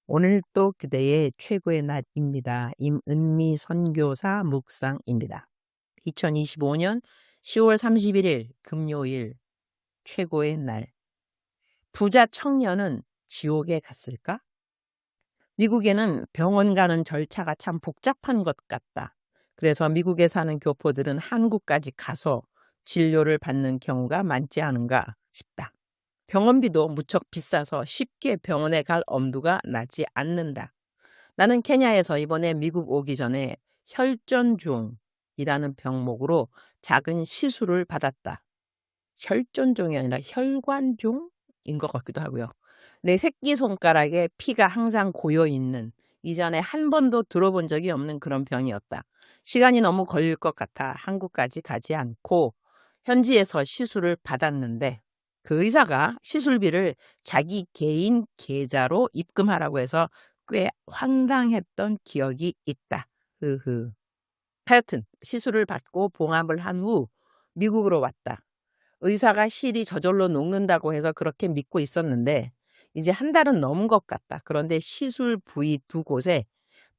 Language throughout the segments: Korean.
오늘도 그대의 최고의 날입니다. 임은미 선교사 묵상입니다. 2025년 10월 31일 금요일 최고의 날. 부자 청년은 지옥에 갔을까? 미국에는 병원 가는 절차가 참 복잡한 것 같다. 그래서 미국에 사는 교포들은 한국까지 가서 진료를 받는 경우가 많지 않은가 싶다. 병원비도 무척 비싸서 쉽게 병원에 갈 엄두가 나지 않는다. 나는 케냐에서 이번에 미국 오기 전에 혈전종이라는 병목으로 작은 시술을 받았다. 혈전종이 아니라 혈관종인 것 같기도 하고요. 내 새끼손가락에 피가 항상 고여있는, 이전에 한 번도 들어본 적이 없는 그런 병이었다. 시간이 너무 걸릴 것 같아 한국까지 가지 않고 현지에서 시술을 받았는데, 그 의사가 시술비를 자기 개인 계좌로 입금하라고 해서 꽤 황당했던 기억이 있다. 하여튼 시술을 받고 봉합을 한 후 미국으로 왔다. 의사가 실이 저절로 녹는다고 해서 그렇게 믿고 있었는데 이제 한 달은 넘은 것 같다. 그런데 시술 부위 두 곳에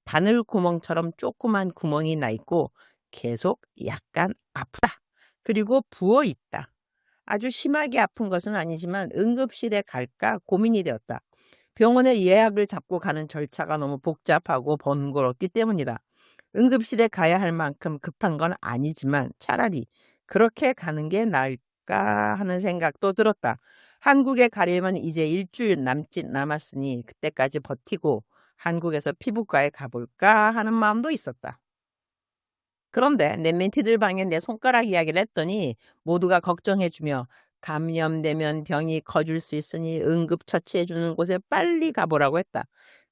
바늘 구멍처럼 조그만 구멍이 나 있고 계속 약간 아프다. 그리고 부어 있다. 아주 심하게 아픈 것은 아니지만 응급실에 갈까 고민이 되었다. 병원에 예약을 잡고 가는 절차가 너무 복잡하고 번거롭기 때문이다. 응급실에 가야 할 만큼 급한 건 아니지만 차라리 그렇게 가는 게 나을까 하는 생각도 들었다. 한국에 가려면 이제 일주일 남았으니 그때까지 버티고 한국에서 피부과에 가볼까 하는 마음도 있었다. 그런데 내 멘티들 방에 내 손가락 이야기를 했더니 모두가 걱정해주며 감염되면 병이 커질 수 있으니 응급처치해주는 곳에 빨리 가보라고 했다.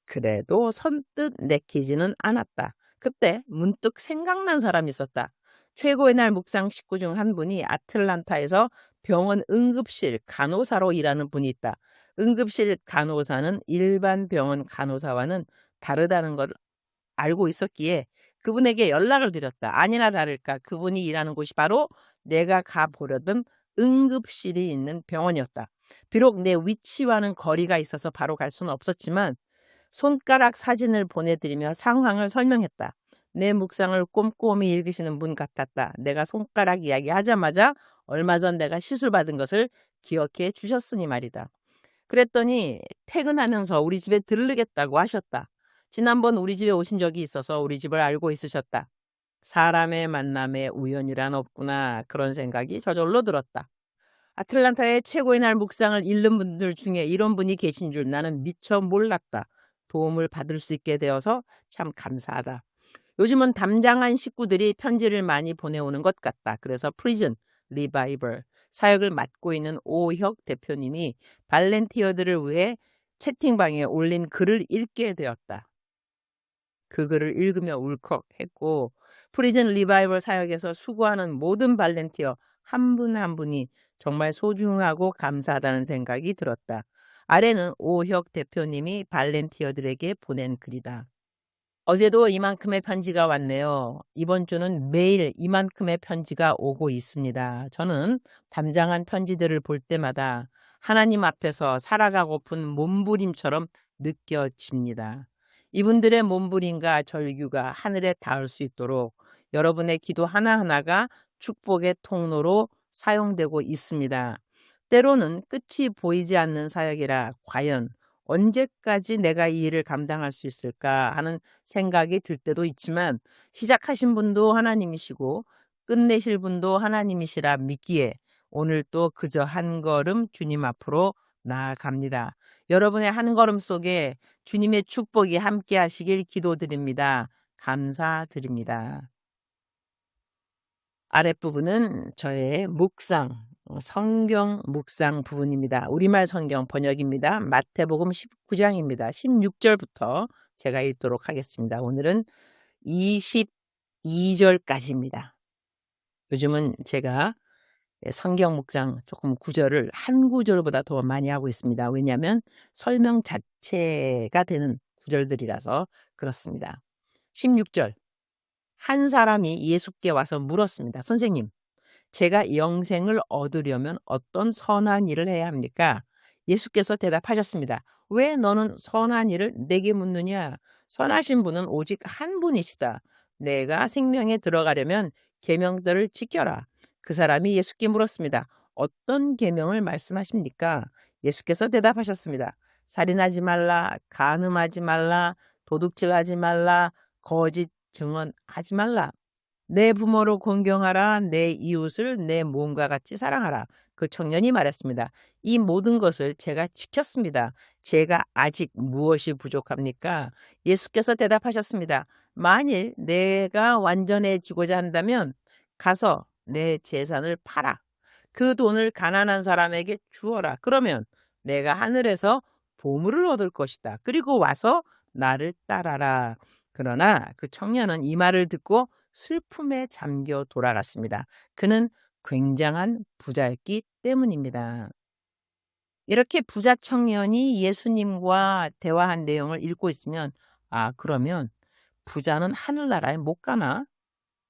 그래도 선뜻 내키지는 않았다. 그때 문득 생각난 사람이 있었다. 최고의 날 묵상 식구 중 한 분이 아틀란타에서 병원 응급실 간호사로 일하는 분이 있다. 응급실 간호사는 일반 병원 간호사와는 다르다는 걸 알고 있었기에 그분에게 연락을 드렸다. 아니나 다를까 그분이 일하는 곳이 바로 내가 가보려던 응급실이 있는 병원이었다. 비록 내 위치와는 거리가 있어서 바로 갈 수는 없었지만 손가락 사진을 보내드리며 상황을 설명했다. 내 묵상을 꼼꼼히 읽으시는 분 같았다. 내가 손가락 이야기 하자마자 얼마 전 내가 시술받은 것을 기억해 주셨으니 말이다. 그랬더니 퇴근하면서 우리 집에 들르겠다고 하셨다. 지난번 우리 집에 오신 적이 있어서 우리 집을 알고 있으셨다. 사람의 만남에 우연이란 없구나, 그런 생각이 저절로 들었다. 아틀란타의 최고의 날 묵상을 읽는 분들 중에 이런 분이 계신 줄 나는 미처 몰랐다. 도움을 받을 수 있게 되어서 참 감사하다. 요즘은 담장한 식구들이 편지를 많이 보내오는 것 같다. 그래서 프리즌 리바이벌 사역을 맡고 있는 오혁 대표님이 발렌티어들을 위해 채팅방에 올린 글을 읽게 되었다. 그 글을 읽으며 울컥했고, 프리즌 리바이벌 사역에서 수고하는 모든 발렌티어 한 분 한 분이 정말 소중하고 감사하다는 생각이 들었다. 아래는 오혁 대표님이 발렌티어들에게 보낸 글이다. 어제도 이만큼의 편지가 왔네요. 이번 주는 매일 이만큼의 편지가 오고 있습니다. 저는 담장한 편지들을 볼 때마다 하나님 앞에서 살아가고픈 몸부림처럼 느껴집니다. 이분들의 몸부림과 절규가 하늘에 닿을 수 있도록 여러분의 기도 하나하나가 축복의 통로로 사용되고 있습니다. 때로는 끝이 보이지 않는 사역이라 과연 언제까지 내가 이 일을 감당할 수 있을까 하는 생각이 들 때도 있지만 시작하신 분도 하나님이시고 끝내실 분도 하나님이시라 믿기에 오늘 또 그저 한 걸음 주님 앞으로 나아갑니다. 여러분의 한 걸음 속에 주님의 축복이 함께 하시길 기도드립니다. 감사드립니다. 아랫부분은 저의 묵상, 성경 묵상 부분입니다. 우리말 성경 번역입니다. 마태복음 19장입니다. 16절부터 제가 읽도록 하겠습니다. 오늘은 22절까지입니다. 요즘은 제가 성경 묵상 조금 구절을 한 구절보다 더 많이 하고 있습니다. 왜냐하면 설명 자체가 되는 구절들이라서 그렇습니다. 16절. 한 사람이 예수께 와서 물었습니다. 선생님, 제가 영생을 얻으려면 어떤 선한 일을 해야 합니까? 예수께서 대답하셨습니다. 왜 너는 선한 일을 내게 묻느냐? 선하신 분은 오직 한 분이시다. 내가 생명에 들어가려면 계명들을 지켜라. 그 사람이 예수께 물었습니다. 어떤 계명을 말씀하십니까? 예수께서 대답하셨습니다. 살인하지 말라, 간음하지 말라, 도둑질하지 말라, 거짓 증언하지 말라. 내 부모를 존경하라. 내 이웃을 내 몸과 같이 사랑하라. 그 청년이 말했습니다. 이 모든 것을 제가 지켰습니다. 제가 아직 무엇이 부족합니까? 예수께서 대답하셨습니다. 만일 내가 완전해지고자 한다면 가서 내 재산을 팔아. 그 돈을 가난한 사람에게 주어라. 그러면 내가 하늘에서 보물을 얻을 것이다. 그리고 와서 나를 따라라. 그러나 그 청년은 이 말을 듣고 슬픔에 잠겨 돌아갔습니다. 그는 굉장한 부자였기 때문입니다. 이렇게 부자 청년이 예수님과 대화한 내용을 읽고 있으면 그러면 부자는 하늘나라에 못 가나?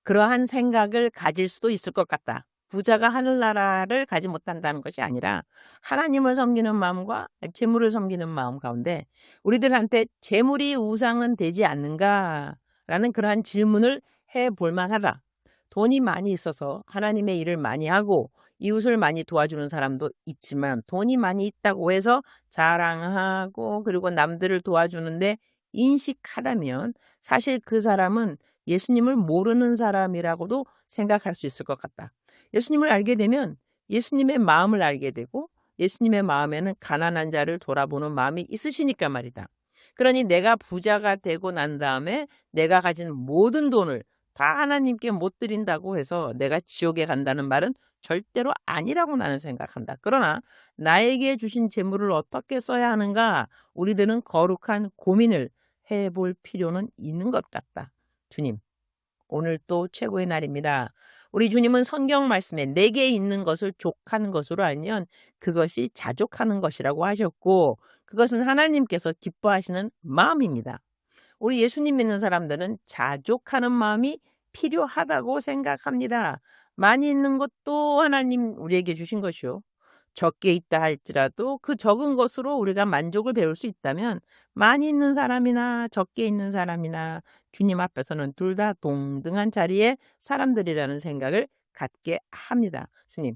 그러한 생각을 가질 수도 있을 것 같다. 부자가 하늘나라를 가지 못한다는 것이 아니라 하나님을 섬기는 마음과 재물을 섬기는 마음 가운데 우리들한테 재물이 우상은 되지 않는가라는 그러한 질문을 해볼 만하다. 돈이 많이 있어서 하나님의 일을 많이 하고 이웃을 많이 도와주는 사람도 있지만 돈이 많이 있다고 해서 자랑하고 그리고 남들을 도와주는데 인식하다면 사실 그 사람은 예수님을 모르는 사람이라고도 생각할 수 있을 것 같다. 예수님을 알게 되면 예수님의 마음을 알게 되고 예수님의 마음에는 가난한 자를 돌아보는 마음이 있으시니까 말이다. 그러니 내가 부자가 되고 난 다음에 내가 가진 모든 돈을 다 하나님께 못 드린다고 해서 내가 지옥에 간다는 말은 절대로 아니라고 나는 생각한다. 그러나 나에게 주신 재물을 어떻게 써야 하는가 우리들은 거룩한 고민을 해볼 필요는 있는 것 같다. 주님, 오늘 또 최고의 날입니다. 우리 주님은 성경 말씀에 내게 있는 것을 족하는 것으로 알면 그것이 자족하는 것이라고 하셨고 그것은 하나님께서 기뻐하시는 마음입니다. 우리 예수님 믿는 사람들은 자족하는 마음이 필요하다고 생각합니다. 많이 있는 것도 하나님 우리에게 주신 것이요. 적게 있다 할지라도 그 적은 것으로 우리가 만족을 배울 수 있다면 많이 있는 사람이나 적게 있는 사람이나 주님 앞에서는 둘 다 동등한 자리의 사람들이라는 생각을 갖게 합니다. 주님,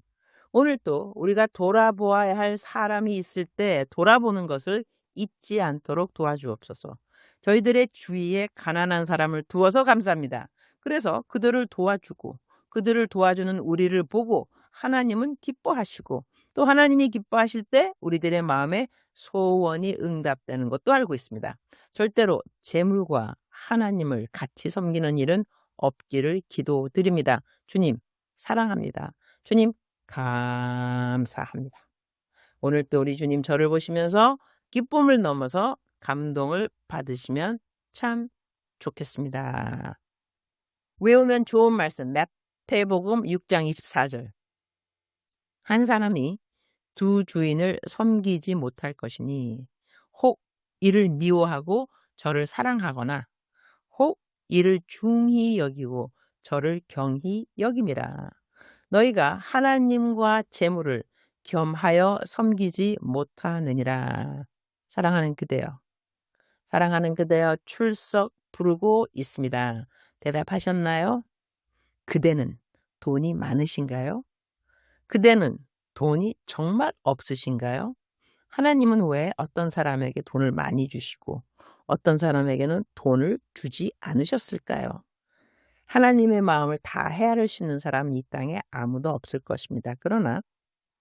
오늘 또 우리가 돌아보아야 할 사람이 있을 때 돌아보는 것을 잊지 않도록 도와주옵소서. 저희들의 주위에 가난한 사람을 두어서 감사합니다. 그래서 그들을 도와주고 그들을 도와주는 우리를 보고 하나님은 기뻐하시고 또 하나님이 기뻐하실 때 우리들의 마음에 소원이 응답되는 것도 알고 있습니다. 절대로 재물과 하나님을 같이 섬기는 일은 없기를 기도드립니다. 주님 사랑합니다. 주님 감사합니다. 오늘 또 우리 주님 저를 보시면서 기쁨을 넘어서 감동을 받으시면 참 좋겠습니다. 외우면 좋은 말씀 마태복음 6장 24절. 한 사람이 두 주인을 섬기지 못할 것이니 혹 이를 미워하고 저를 사랑하거나 혹 이를 중히 여기고 저를 경히 여김이라. 너희가 하나님과 재물을 겸하여 섬기지 못하느니라. 사랑하는 그대여, 사랑하는 그대여 출석 부르고 있습니다. 대답하셨나요? 그대는 돈이 많으신가요? 그대는 돈이 정말 없으신가요? 하나님은 왜 어떤 사람에게 돈을 많이 주시고 어떤 사람에게는 돈을 주지 않으셨을까요? 하나님의 마음을 다 헤아릴 수 있는 사람은 이 땅에 아무도 없을 것입니다. 그러나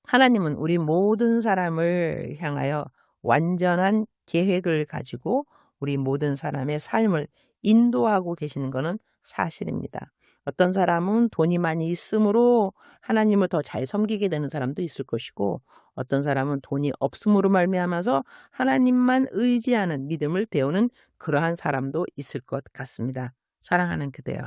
하나님은 우리 모든 사람을 향하여 완전한 계획을 가지고 우리 모든 사람의 삶을 인도하고 계시는 것은 사실입니다. 어떤 사람은 돈이 많이 있으므로 하나님을 더 잘 섬기게 되는 사람도 있을 것이고 어떤 사람은 돈이 없음으로 말미암아서 하나님만 의지하는 믿음을 배우는 그러한 사람도 있을 것 같습니다. 사랑하는 그대여,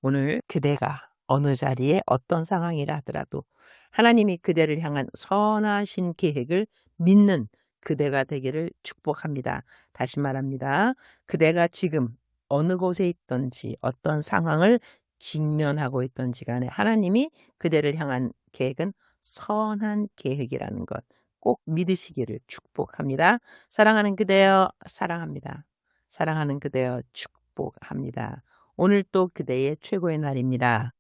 오늘 그대가 어느 자리에 어떤 상황이라 하더라도 하나님이 그대를 향한 선하신 계획을 믿는 그대가 되기를 축복합니다. 다시 말합니다. 그대가 지금 어느 곳에 있든지 어떤 상황을 직면하고 있든지 간에 하나님이 그대를 향한 계획은 선한 계획이라는 것 꼭 믿으시기를 축복합니다. 사랑하는 그대여 사랑합니다. 사랑하는 그대여 축복합니다. 오늘 또 그대의 최고의 날입니다.